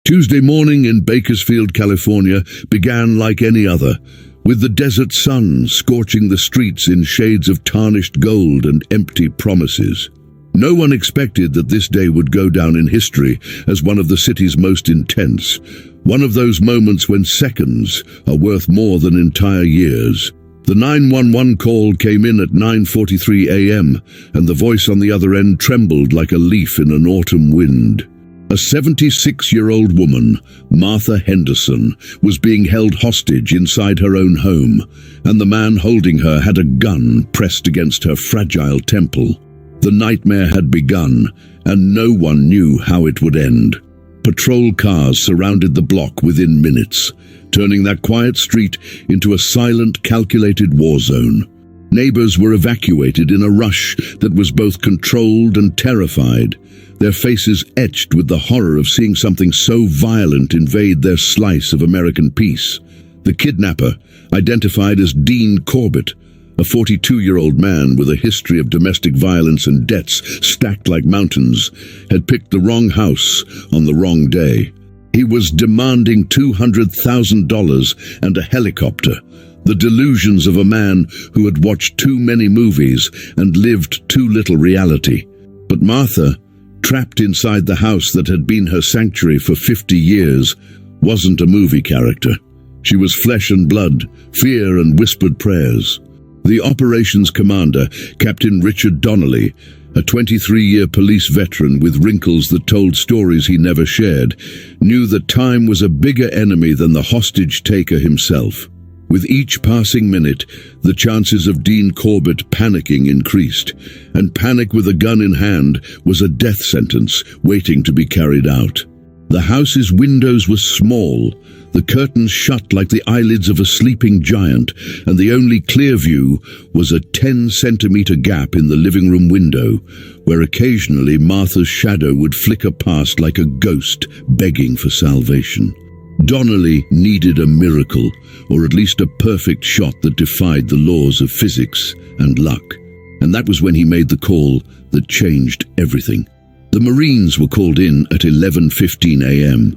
Tuesday morning in Bakersfield, California, began like any other, with the desert sun scorching the streets in shades of tarnished gold and empty promises. No one expected that this day would go down in history as one of the city's most intense, one of those moments when seconds are worth more than entire years. The 911 call came in at 9:43 a.m., and the voice on the other end trembled like a leaf in an autumn wind. A 76-year-old woman, Martha Henderson, was being held hostage inside her own home, and the man holding her had a gun pressed against her fragile temple. The nightmare had begun, and no one knew how it would end. Patrol cars surrounded the block within minutes, turning that quiet street into a silent, calculated war zone. Neighbors were evacuated in a rush that was both controlled and terrified, their faces etched with the horror of seeing something so violent invade their slice of American peace. The kidnapper, identified as Dean Corbett, a 42-year-old man with a history of domestic violence and debts stacked like mountains, had picked the wrong house on the wrong day. He was demanding $200,000 and a helicopter, the delusions of a man who had watched too many movies and lived too little reality. But Martha, trapped inside the house that had been her sanctuary for 50 years, wasn't a movie character. She was flesh and blood, fear and whispered prayers. The operations commander, Captain Richard Donnelly, a 23-year police veteran with wrinkles that told stories he never shared, knew that time was a bigger enemy than the hostage-taker himself. With each passing minute, the chances of Dean Corbett panicking increased, and panic with a gun in hand was a death sentence waiting to be carried out. The house's windows were small, the curtains shut like the eyelids of a sleeping giant, and the only clear view was a 10-centimeter gap in the living room window, where occasionally Martha's shadow would flicker past like a ghost begging for salvation. Donnelly needed a miracle, or at least a perfect shot that defied the laws of physics and luck. And that was when he made the call that changed everything. The Marines were called in at 11:15 a.m.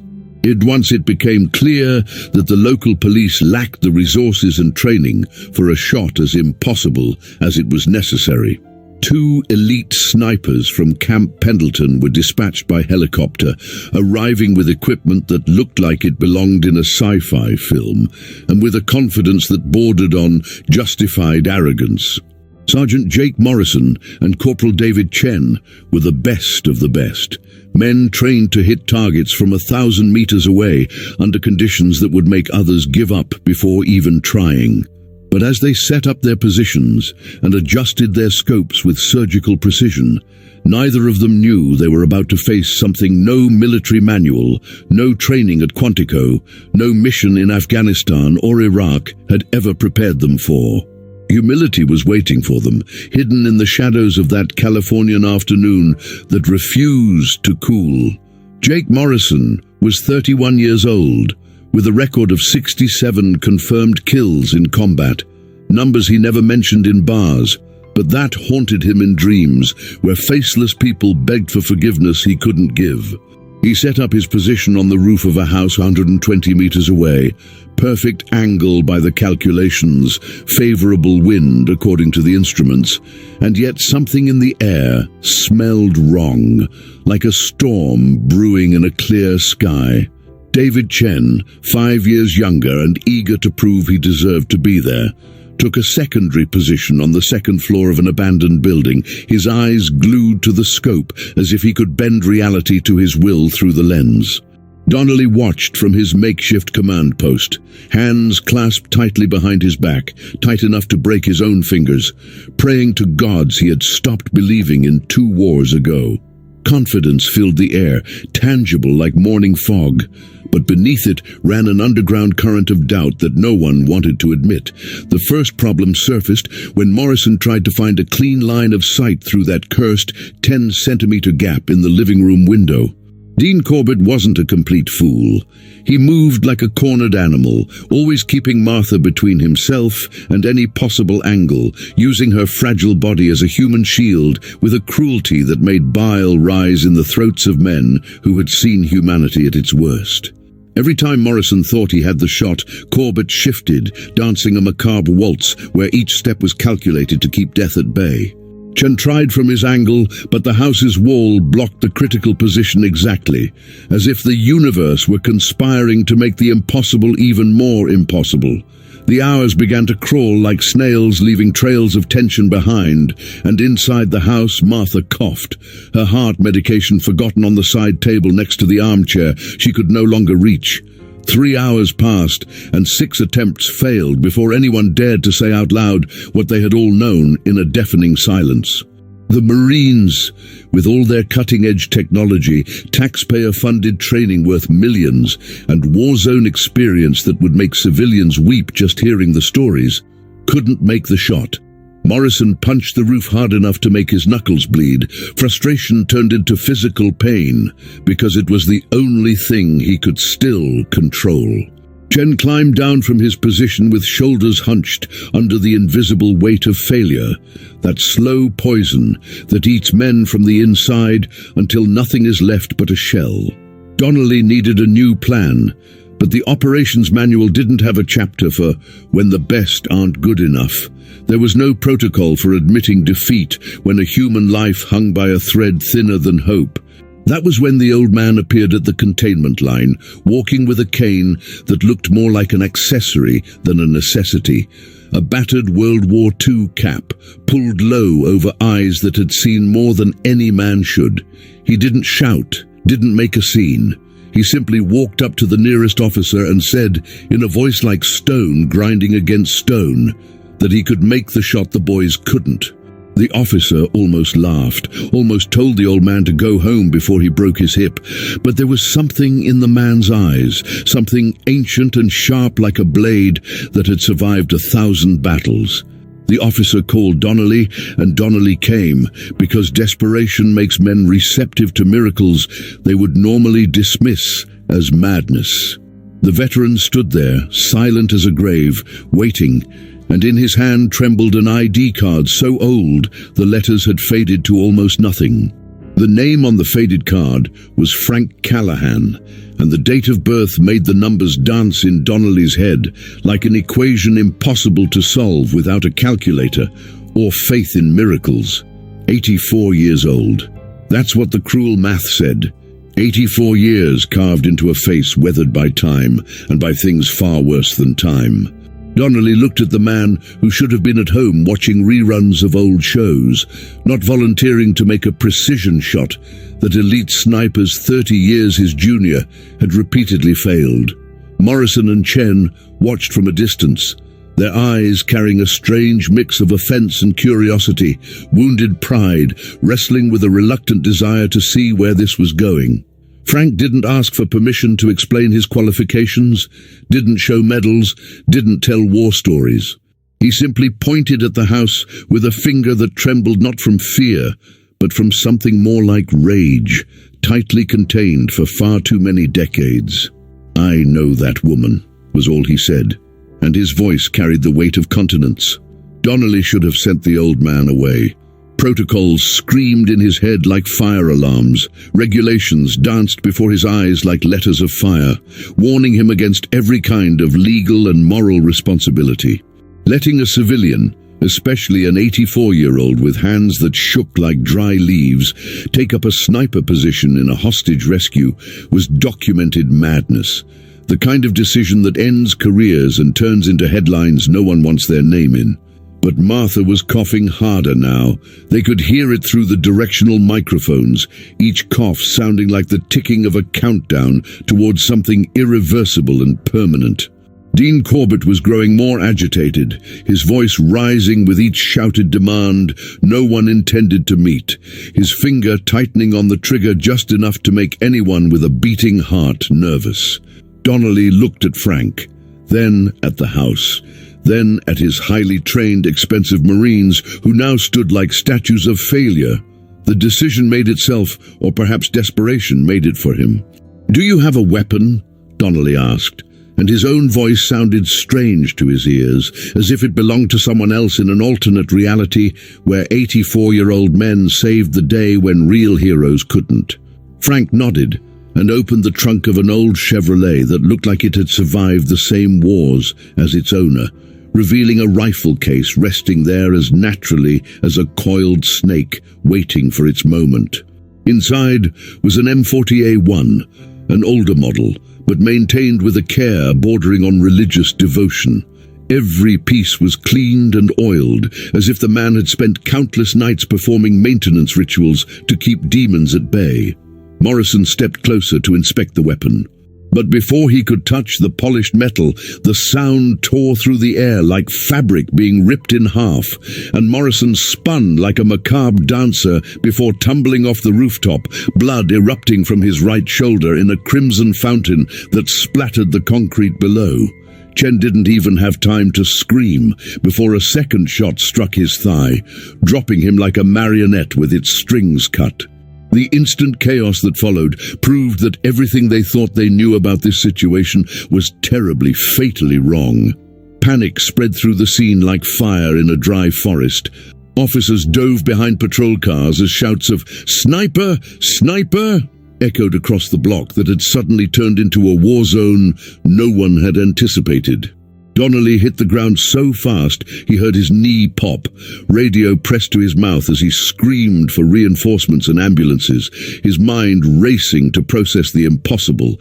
Once it became clear that the local police lacked the resources and training for a shot as impossible as it was necessary. 2 elite snipers from Camp Pendleton were dispatched by helicopter, arriving with equipment that looked like it belonged in a sci-fi film, and with a confidence that bordered on justified arrogance. Sergeant Jake Morrison and Corporal David Chen were the best of the best, men trained to hit targets from 1,000 meters away under conditions that would make others give up before even trying. But as they set up their positions and adjusted their scopes with surgical precision, neither of them knew they were about to face something no military manual, no training at Quantico, no mission in Afghanistan or Iraq had ever prepared them for. Humility was waiting for them, hidden in the shadows of that Californian afternoon that refused to cool. Jake Morrison was 31 years old, with a record of 67 confirmed kills in combat, numbers he never mentioned in bars, but that haunted him in dreams, where faceless people begged for forgiveness he couldn't give. He set up his position on the roof of a house 120 meters away, perfect angle by the calculations, favorable wind according to the instruments, and yet something in the air smelled wrong, like a storm brewing in a clear sky. David Chen, 5 years younger and eager to prove he deserved to be there, took a secondary position on the second floor of an abandoned building, his eyes glued to the scope as if he could bend reality to his will through the lens. Donnelly watched from his makeshift command post, hands clasped tightly behind his back, tight enough to break his own fingers, praying to gods he had stopped believing in 2 wars ago. Confidence filled the air, tangible like morning fog, but beneath it ran an underground current of doubt that no one wanted to admit. The first problem surfaced when Morrison tried to find a clean line of sight through that cursed 10-centimeter gap in the living room window. Dean Corbett wasn't a complete fool. He moved like a cornered animal, always keeping Martha between himself and any possible angle, using her fragile body as a human shield with a cruelty that made bile rise in the throats of men who had seen humanity at its worst. Every time Morrison thought he had the shot, Corbett shifted, dancing a macabre waltz where each step was calculated to keep death at bay. Chen tried from his angle, but the house's wall blocked the critical position exactly, as if the universe were conspiring to make the impossible even more impossible. The hours began to crawl like snails, leaving trails of tension behind, and inside the house Martha coughed, her heart medication forgotten on the side table next to the armchair she could no longer reach. 3 hours passed, and 6 attempts failed before anyone dared to say out loud what they had all known in a deafening silence. The Marines, with all their cutting-edge technology, taxpayer-funded training worth millions, and war-zone experience that would make civilians weep just hearing the stories, couldn't make the shot. Morrison punched the roof hard enough to make his knuckles bleed. Frustration turned into physical pain, because it was the only thing he could still control. Chen climbed down from his position with shoulders hunched under the invisible weight of failure, that slow poison that eats men from the inside until nothing is left but a shell. Donnelly needed a new plan, but the operations manual didn't have a chapter for when the best aren't good enough. There was no protocol for admitting defeat when a human life hung by a thread thinner than hope. That was when the old man appeared at the containment line, walking with a cane that looked more like an accessory than a necessity. A battered World War II cap, pulled low over eyes that had seen more than any man should. He didn't shout, didn't make a scene. He simply walked up to the nearest officer and said, in a voice like stone grinding against stone, that he could make the shot the boys couldn't. The officer almost laughed, almost told the old man to go home before he broke his hip, but there was something in the man's eyes, something ancient and sharp like a blade that had survived 1,000 battles. The officer called Donnelly, and Donnelly came, because desperation makes men receptive to miracles they would normally dismiss as madness. The veteran stood there, silent as a grave, waiting, and in his hand trembled an ID card so old the letters had faded to almost nothing. The name on the faded card was Frank Callahan, and the date of birth made the numbers dance in Donnelly's head like an equation impossible to solve without a calculator or faith in miracles. 84 years old. That's what the cruel math said. 84 years carved into a face weathered by time and by things far worse than time. Donnelly looked at the man who should have been at home watching reruns of old shows, not volunteering to make a precision shot that elite snipers 30 years his junior had repeatedly failed. Morrison and Chen watched from a distance, their eyes carrying a strange mix of offense and curiosity, wounded pride, wrestling with a reluctant desire to see where this was going. Frank didn't ask for permission to explain his qualifications, didn't show medals, didn't tell war stories. He simply pointed at the house with a finger that trembled not from fear, but from something more like rage, tightly contained for far too many decades. "I know that woman," was all he said, and his voice carried the weight of continents. Donnelly should have sent the old man away. Protocols screamed in his head like fire alarms. Regulations danced before his eyes like letters of fire, warning him against every kind of legal and moral responsibility. Letting a civilian, especially an 84-year-old with hands that shook like dry leaves, take up a sniper position in a hostage rescue was documented madness. The kind of decision that ends careers and turns into headlines no one wants their name in. But Martha was coughing harder now. They could hear it through the directional microphones, each cough sounding like the ticking of a countdown towards something irreversible and permanent. Dean Corbett was growing more agitated, his voice rising with each shouted demand no one intended to meet, his finger tightening on the trigger just enough to make anyone with a beating heart nervous. Donnelly looked at Frank, then at the house, then at his highly trained, expensive Marines who now stood like statues of failure. The decision made itself, or perhaps desperation made it for him. "Do you have a weapon?" Donnelly asked, and his own voice sounded strange to his ears, as if it belonged to someone else in an alternate reality where 84-year-old men saved the day when real heroes couldn't. Frank nodded and opened the trunk of an old Chevrolet that looked like it had survived the same wars as its owner, revealing a rifle case resting there as naturally as a coiled snake waiting for its moment. Inside was an M40A1, an older model, but maintained with a care bordering on religious devotion. Every piece was cleaned and oiled, as if the man had spent countless nights performing maintenance rituals to keep demons at bay. Morrison stepped closer to inspect the weapon. But before he could touch the polished metal, the sound tore through the air like fabric being ripped in half, and Morrison spun like a macabre dancer before tumbling off the rooftop, blood erupting from his right shoulder in a crimson fountain that splattered the concrete below. Chen didn't even have time to scream before a second shot struck his thigh, dropping him like a marionette with its strings cut. The instant chaos that followed proved that everything they thought they knew about this situation was terribly, fatally wrong. Panic spread through the scene like fire in a dry forest. Officers dove behind patrol cars as shouts of "Sniper! Sniper!" echoed across the block that had suddenly turned into a war zone no one had anticipated. Donnelly hit the ground so fast he heard his knee pop, radio pressed to his mouth as he screamed for reinforcements and ambulances, his mind racing to process the impossible.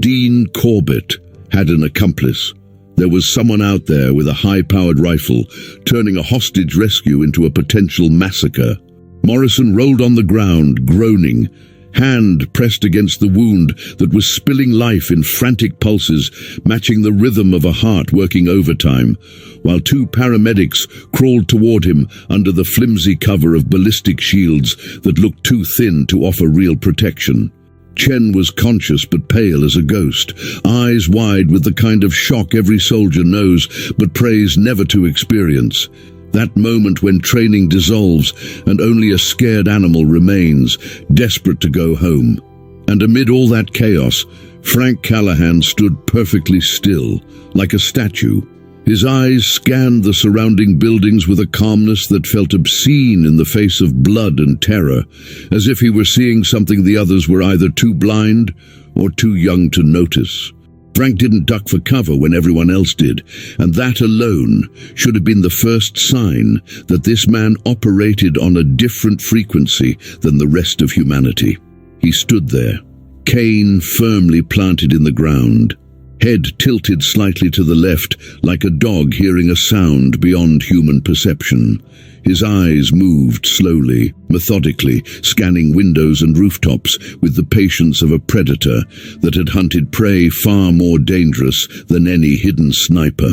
Dean Corbett had an accomplice. There was someone out there with a high-powered rifle, turning a hostage rescue into a potential massacre. Morrison rolled on the ground, groaning, hand pressed against the wound that was spilling life in frantic pulses, matching the rhythm of a heart working overtime, while two paramedics crawled toward him under the flimsy cover of ballistic shields that looked too thin to offer real protection. Chen was conscious but pale as a ghost, eyes wide with the kind of shock every soldier knows but prays never to experience. That moment when training dissolves and only a scared animal remains, desperate to go home. And amid all that chaos, Frank Callahan stood perfectly still, like a statue. His eyes scanned the surrounding buildings with a calmness that felt obscene in the face of blood and terror, as if he were seeing something the others were either too blind or too young to notice. Frank didn't duck for cover when everyone else did, and that alone should have been the first sign that this man operated on a different frequency than the rest of humanity. He stood there, cane firmly planted in the ground, head tilted slightly to the left like a dog hearing a sound beyond human perception. His eyes moved slowly, methodically, scanning windows and rooftops with the patience of a predator that had hunted prey far more dangerous than any hidden sniper.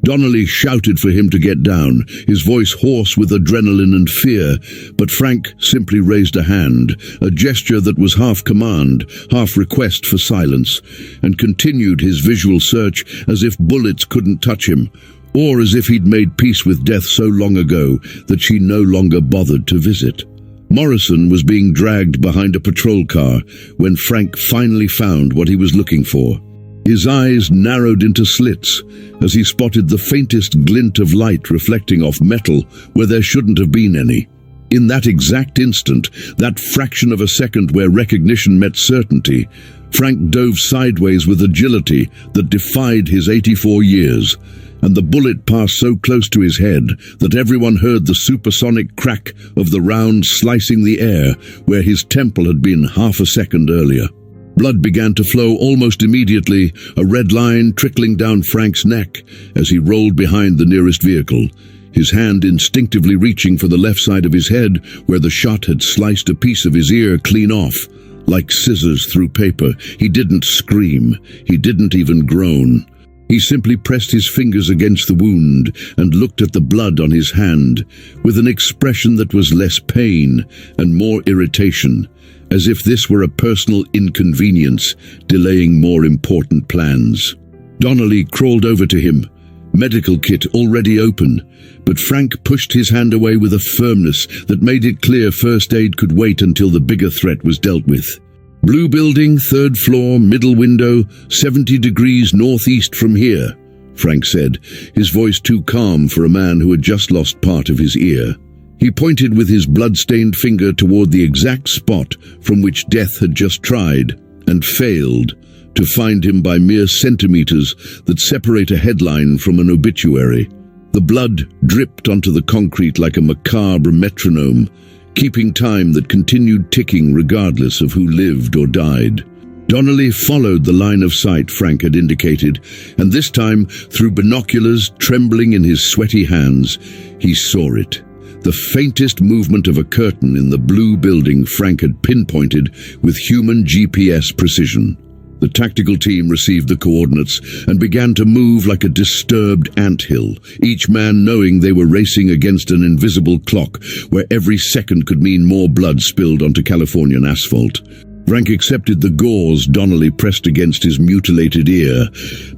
Donnelly shouted for him to get down, his voice hoarse with adrenaline and fear, but Frank simply raised a hand, a gesture that was half command, half request for silence, and continued his visual search as if bullets couldn't touch him, or as if he'd made peace with death so long ago that she no longer bothered to visit. Morrison was being dragged behind a patrol car when Frank finally found what he was looking for. His eyes narrowed into slits as he spotted the faintest glint of light reflecting off metal where there shouldn't have been any. In that exact instant, that fraction of a second where recognition met certainty, Frank dove sideways with agility that defied his 84 years, and the bullet passed so close to his head that everyone heard the supersonic crack of the round slicing the air where his temple had been half a second earlier. Blood began to flow almost immediately, a red line trickling down Frank's neck as he rolled behind the nearest vehicle, his hand instinctively reaching for the left side of his head where the shot had sliced a piece of his ear clean off. Like scissors through paper, he didn't scream, he didn't even groan. He simply pressed his fingers against the wound and looked at the blood on his hand with an expression that was less pain and more irritation, as if this were a personal inconvenience, delaying more important plans. Donnelly crawled over to him, medical kit already open, but Frank pushed his hand away with a firmness that made it clear first aid could wait until the bigger threat was dealt with. "Blue building, 3rd floor, middle window, 70 degrees northeast from here," Frank said, his voice too calm for a man who had just lost part of his ear. He pointed with his blood-stained finger toward the exact spot from which death had just tried, and failed, to find him by mere centimeters that separate a headline from an obituary. The blood dripped onto the concrete like a macabre metronome, keeping time that continued ticking regardless of who lived or died. Donnelly followed the line of sight Frank had indicated, and this time, through binoculars trembling in his sweaty hands, he saw it. The faintest movement of a curtain in the blue building Frank had pinpointed with human GPS precision. The tactical team received the coordinates and began to move like a disturbed anthill, each man knowing they were racing against an invisible clock where every second could mean more blood spilled onto Californian asphalt. Frank accepted the gauze Donnelly pressed against his mutilated ear,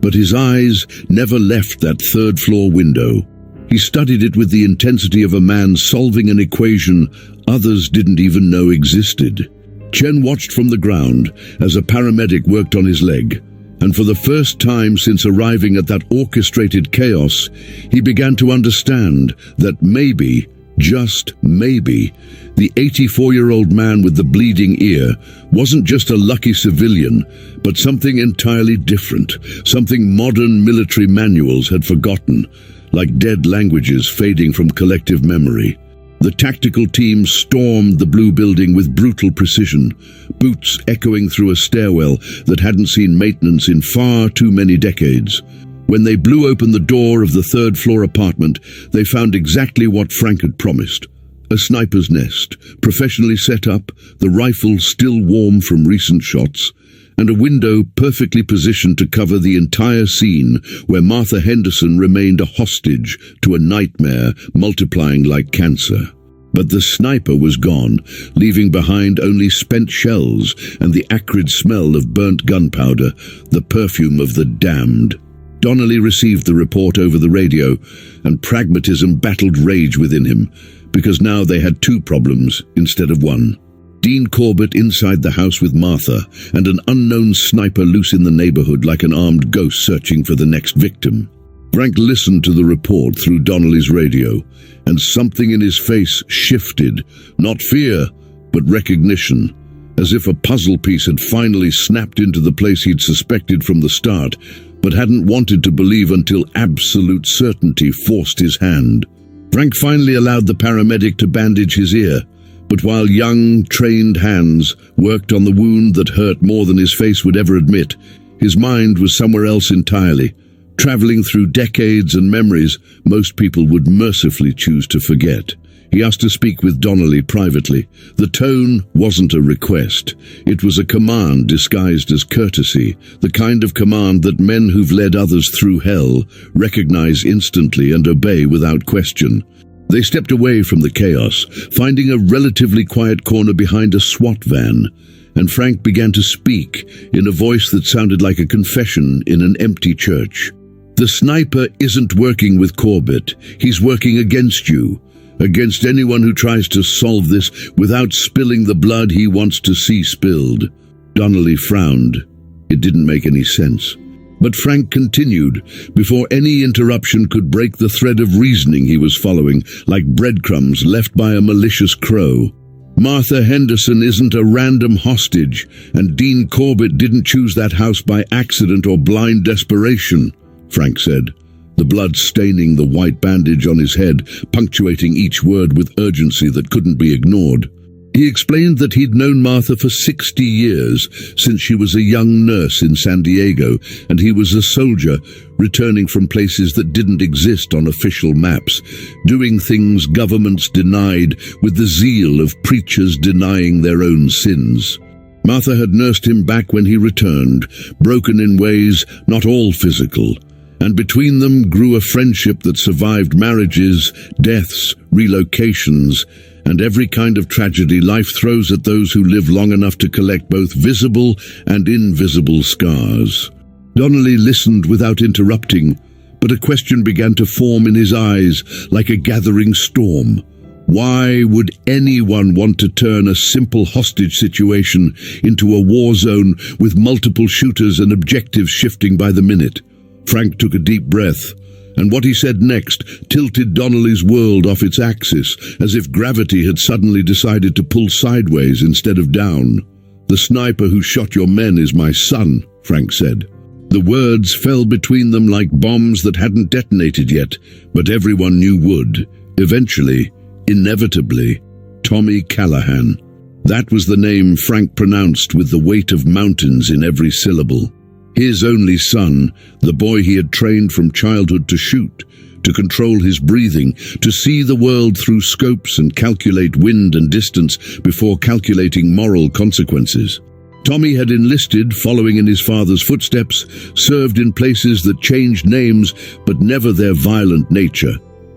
but his eyes never left that 3rd floor window. He studied it with the intensity of a man solving an equation others didn't even know existed. Chen watched from the ground as a paramedic worked on his leg, and for the first time since arriving at that orchestrated chaos, he began to understand that maybe, just maybe, the 84-year-old man with the bleeding ear wasn't just a lucky civilian, but something entirely different, something modern military manuals had forgotten, like dead languages fading from collective memory. The tactical team stormed the blue building with brutal precision, boots echoing through a stairwell that hadn't seen maintenance in far too many decades. When they blew open the door of the 3rd floor apartment, they found exactly what Frank had promised. A sniper's nest, professionally set up, the rifle still warm from recent shots, and a window perfectly positioned to cover the entire scene where Martha Henderson remained a hostage to a nightmare multiplying like cancer. But the sniper was gone, leaving behind only spent shells and the acrid smell of burnt gunpowder, the perfume of the damned. Donnelly received the report over the radio, and pragmatism battled rage within him, because now they had 2 problems instead of 1. Dean Corbett inside the house with Martha, and an unknown sniper loose in the neighborhood like an armed ghost searching for the next victim. Frank listened to the report through Donnelly's radio, and something in his face shifted, not fear, but recognition, as if a puzzle piece had finally snapped into the place he'd suspected from the start, but hadn't wanted to believe until absolute certainty forced his hand. Frank finally allowed the paramedic to bandage his ear, but while young, trained hands worked on the wound that hurt more than his face would ever admit, his mind was somewhere else entirely, traveling through decades and memories most people would mercifully choose to forget. He asked to speak with Donnelly privately. The tone wasn't a request. It was a command disguised as courtesy, the kind of command that men who've led others through hell recognize instantly and obey without question. They stepped away from the chaos, finding a relatively quiet corner behind a SWAT van, and Frank began to speak in a voice that sounded like a confession in an empty church. "The sniper isn't working with Corbett. He's working against you. Against anyone who tries to solve this without spilling the blood he wants to see spilled." Donnelly frowned. It didn't make any sense. But Frank continued, before any interruption could break the thread of reasoning he was following, like breadcrumbs left by a malicious crow. "Martha Henderson isn't a random hostage, and Dean Corbett didn't choose that house by accident or blind desperation," Frank said, the blood staining the white bandage on his head, punctuating each word with urgency that couldn't be ignored. He explained that he'd known Martha for 60 years, since she was a young nurse in San Diego, and he was a soldier, returning from places that didn't exist on official maps, doing things governments denied with the zeal of preachers denying their own sins. Martha had nursed him back when he returned, broken in ways not all physical, and between them grew a friendship that survived marriages, deaths, relocations, and every kind of tragedy life throws at those who live long enough to collect both visible and invisible scars. Donnelly listened without interrupting, but a question began to form in his eyes like a gathering storm. Why would anyone want to turn a simple hostage situation into a war zone with multiple shooters and objectives shifting by the minute? Frank took a deep breath, and what he said next tilted Donnelly's world off its axis, as if gravity had suddenly decided to pull sideways instead of down. "The sniper who shot your men is my son," Frank said. The words fell between them like bombs that hadn't detonated yet, but everyone knew would. Eventually, inevitably, Tommy Callahan. That was the name Frank pronounced with the weight of mountains in every syllable. His only son, the boy he had trained from childhood to shoot, to control his breathing, to see the world through scopes and calculate wind and distance before calculating moral consequences. Tommy had enlisted, following in his father's footsteps, served in places that changed names but never their violent nature,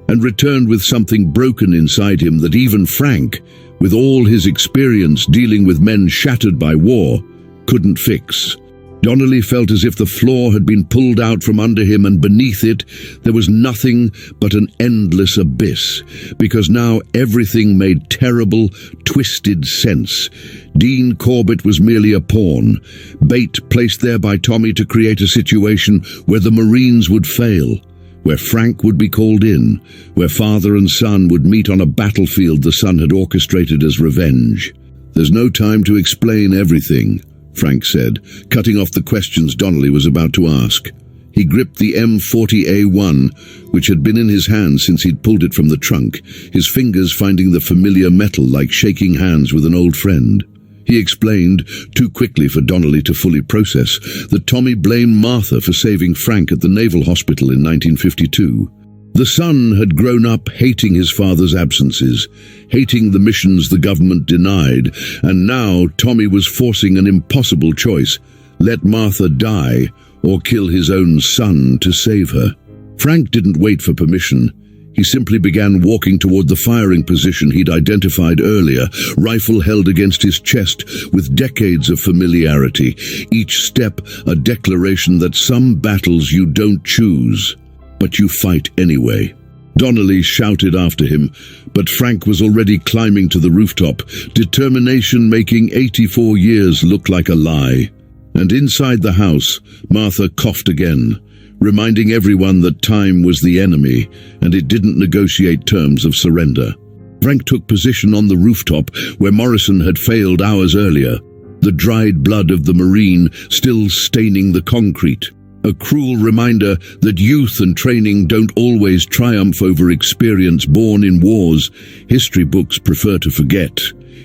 and returned with something broken inside him that even Frank, with all his experience dealing with men shattered by war, couldn't fix. Donnelly felt as if the floor had been pulled out from under him, and beneath it there was nothing but an endless abyss, because now everything made terrible, twisted sense. Dean Corbett was merely a pawn, bait placed there by Tommy to create a situation where the Marines would fail, where Frank would be called in, where father and son would meet on a battlefield the son had orchestrated as revenge. "There's no time to explain everything," Frank said, cutting off the questions Donnelly was about to ask. He gripped the M40A1, which had been in his hand since he'd pulled it from the trunk, his fingers finding the familiar metal like shaking hands with an old friend. He explained, too quickly for Donnelly to fully process, that Tommy blamed Martha for saving Frank at the Naval Hospital in 1952. The son had grown up hating his father's absences, hating the missions the government denied, and now Tommy was forcing an impossible choice: let Martha die or kill his own son to save her. Frank didn't wait for permission. He simply began walking toward the firing position he'd identified earlier, rifle held against his chest with decades of familiarity, each step a declaration that some battles you don't choose, but you fight anyway. Donnelly shouted after him, but Frank was already climbing to the rooftop, determination making 84 years look like a lie. And inside the house, Martha coughed again, reminding everyone that time was the enemy, and it didn't negotiate terms of surrender. Frank took position on the rooftop where Morrison had failed hours earlier, the dried blood of the Marine still staining the concrete. A cruel reminder that youth and training don't always triumph over experience born in wars history books prefer to forget.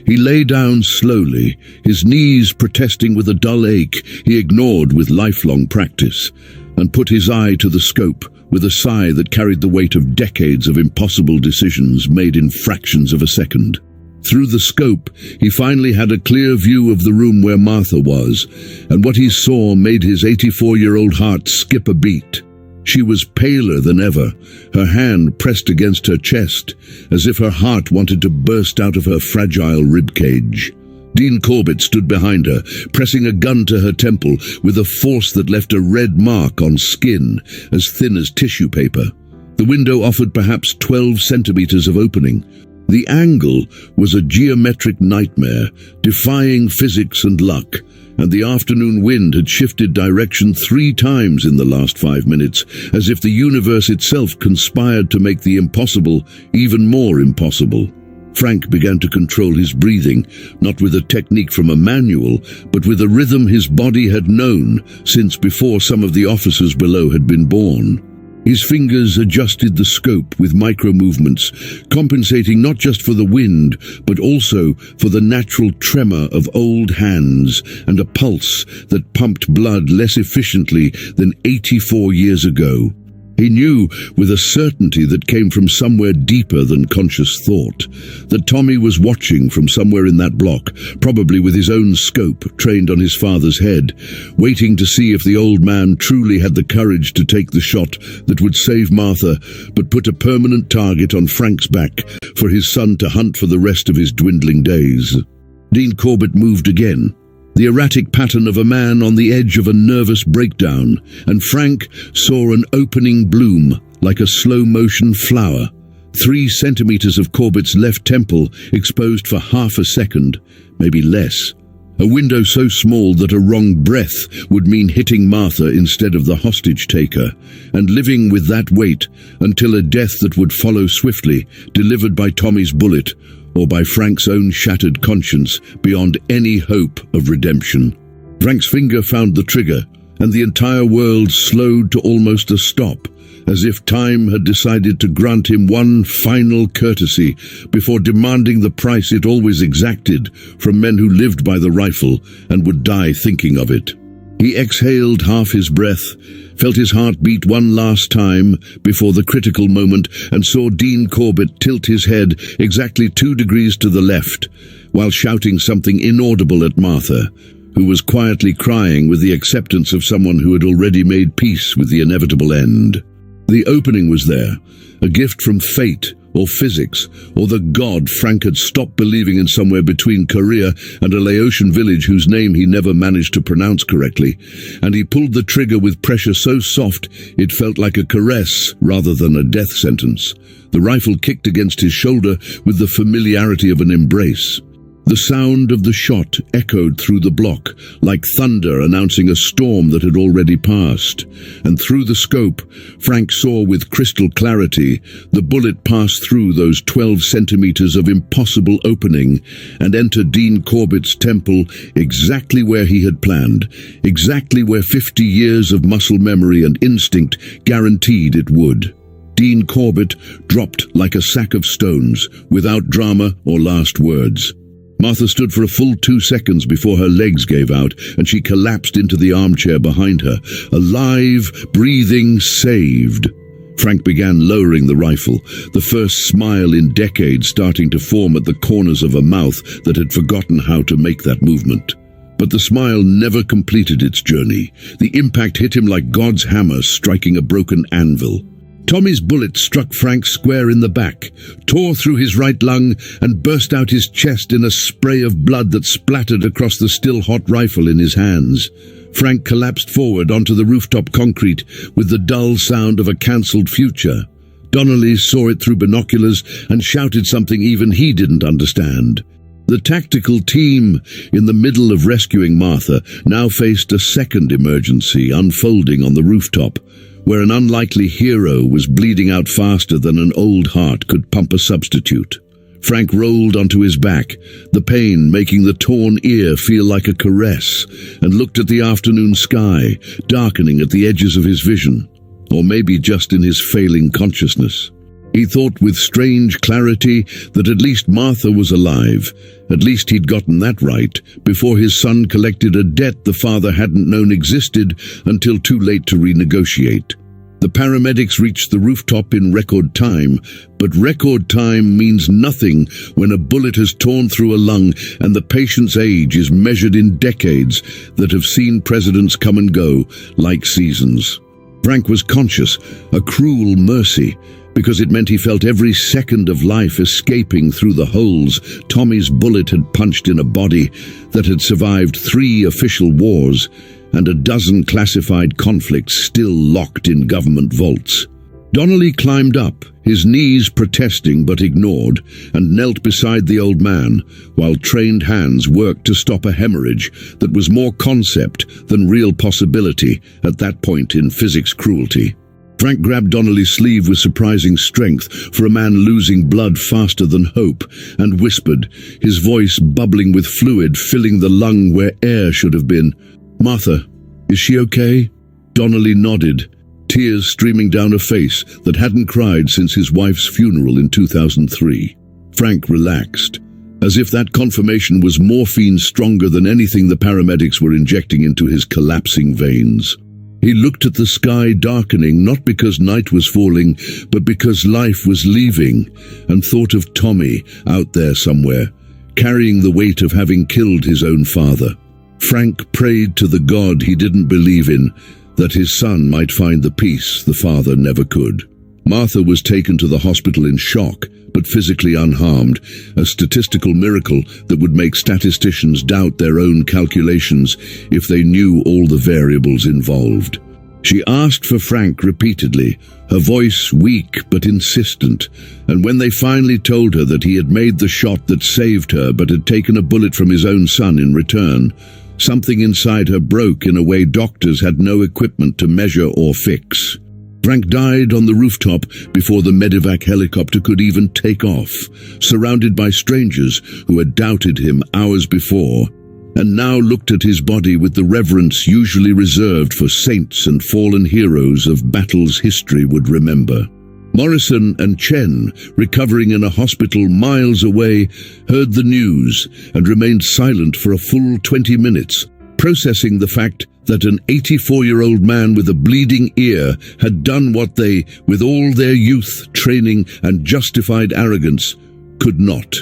He lay down slowly, his knees protesting with a dull ache he ignored with lifelong practice, and put his eye to the scope with a sigh that carried the weight of decades of impossible decisions made in fractions of a second. Through the scope, he finally had a clear view of the room where Martha was, and what he saw made his 84-year-old heart skip a beat. She was paler than ever, her hand pressed against her chest, as if her heart wanted to burst out of her fragile ribcage. Dean Corbett stood behind her, pressing a gun to her temple with a force that left a red mark on skin as thin as tissue paper. The window offered perhaps 12 centimeters of opening. The angle was a geometric nightmare, defying physics and luck, and the afternoon wind had shifted direction 3 times in the last 5 minutes, as if the universe itself conspired to make the impossible even more impossible. Frank began to control his breathing, not with a technique from a manual, but with a rhythm his body had known since before some of the officers below had been born. His fingers adjusted the scope with micro-movements, compensating not just for the wind, but also for the natural tremor of old hands and a pulse that pumped blood less efficiently than 84 years ago. He knew with a certainty that came from somewhere deeper than conscious thought that Tommy was watching from somewhere in that block, probably with his own scope trained on his father's head, waiting to see if the old man truly had the courage to take the shot that would save Martha but put a permanent target on Frank's back for his son to hunt for the rest of his dwindling days. Dean Corbett moved again, the erratic pattern of a man on the edge of a nervous breakdown, and Frank saw an opening bloom like a slow-motion flower. 3 centimeters of Corbett's left temple exposed for half a second, maybe less. A window so small that a wrong breath would mean hitting Martha instead of the hostage-taker, and living with that weight until a death that would follow swiftly, delivered by Tommy's bullet or by Frank's own shattered conscience beyond any hope of redemption. Frank's finger found the trigger, and the entire world slowed to almost a stop, as if time had decided to grant him one final courtesy before demanding the price it always exacted from men who lived by the rifle and would die thinking of it. He exhaled half his breath, felt his heart beat one last time before the critical moment, and saw Dean Corbett tilt his head exactly 2 degrees to the left, while shouting something inaudible at Martha, who was quietly crying with the acceptance of someone who had already made peace with the inevitable end. The opening was there, a gift from fate or physics, or the god Frank had stopped believing in somewhere between Korea and a Laotian village whose name he never managed to pronounce correctly, and he pulled the trigger with pressure so soft it felt like a caress rather than a death sentence. The rifle kicked against his shoulder with the familiarity of an embrace. The sound of the shot echoed through the block, like thunder announcing a storm that had already passed. And through the scope, Frank saw with crystal clarity the bullet pass through those 12 centimeters of impossible opening and enter Dean Corbett's temple exactly where he had planned, exactly where 50 years of muscle memory and instinct guaranteed it would. Dean Corbett dropped like a sack of stones, without drama or last words. Martha stood for a full 2 seconds before her legs gave out and she collapsed into the armchair behind her, alive, breathing, saved. Frank began lowering the rifle, the first smile in decades starting to form at the corners of a mouth that had forgotten how to make that movement. But the smile never completed its journey. The impact hit him like God's hammer striking a broken anvil. Tommy's bullet struck Frank square in the back, tore through his right lung, and burst out his chest in a spray of blood that splattered across the still-hot rifle in his hands. Frank collapsed forward onto the rooftop concrete with the dull sound of a cancelled future. Donnelly saw it through binoculars and shouted something even he didn't understand. The tactical team, in the middle of rescuing Martha, now faced a second emergency unfolding on the rooftop, where an unlikely hero was bleeding out faster than an old heart could pump a substitute. Frank rolled onto his back, the pain making the torn ear feel like a caress, and looked at the afternoon sky, darkening at the edges of his vision, or maybe just in his failing consciousness. He thought with strange clarity that at least Martha was alive. At least he'd gotten that right, before his son collected a debt the father hadn't known existed until too late to renegotiate. The paramedics reached the rooftop in record time, but record time means nothing when a bullet has torn through a lung and the patient's age is measured in decades that have seen presidents come and go like seasons. Frank was conscious, a cruel mercy, because it meant he felt every second of life escaping through the holes Tommy's bullet had punched in a body that had survived 3 official wars and a dozen classified conflicts still locked in government vaults. Donnelly climbed up, his knees protesting but ignored, and knelt beside the old man, while trained hands worked to stop a hemorrhage that was more concept than real possibility at that point in physics cruelty. Frank grabbed Donnelly's sleeve with surprising strength for a man losing blood faster than hope, and whispered, his voice bubbling with fluid filling the lung where air should have been, "Martha, is she okay?" Donnelly nodded, tears streaming down a face that hadn't cried since his wife's funeral in 2003. Frank relaxed, as if that confirmation was morphine stronger than anything the paramedics were injecting into his collapsing veins. He looked at the sky darkening, not because night was falling, but because life was leaving, and thought of Tommy out there somewhere, carrying the weight of having killed his own father. Frank prayed to the God he didn't believe in, that his son might find the peace the father never could. Martha was taken to the hospital in shock, but physically unharmed, a statistical miracle that would make statisticians doubt their own calculations if they knew all the variables involved. She asked for Frank repeatedly, her voice weak but insistent, and when they finally told her that he had made the shot that saved her but had taken a bullet from his own son in return, something inside her broke in a way doctors had no equipment to measure or fix. Frank died on the rooftop before the medevac helicopter could even take off, surrounded by strangers who had doubted him hours before, and now looked at his body with the reverence usually reserved for saints and fallen heroes of battles history would remember. Morrison and Chen, recovering in a hospital miles away, heard the news and remained silent for a full 20 minutes, processing the fact that an 84-year-old man with a bleeding ear had done what they, with all their youth, training, and justified arrogance, could not.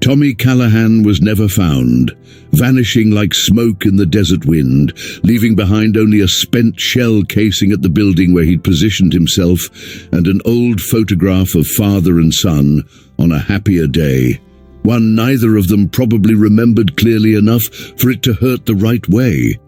Tommy Callahan was never found, vanishing like smoke in the desert wind, leaving behind only a spent shell casing at the building where he'd positioned himself and an old photograph of father and son on a happier day. One neither of them probably remembered clearly enough for it to hurt the right way.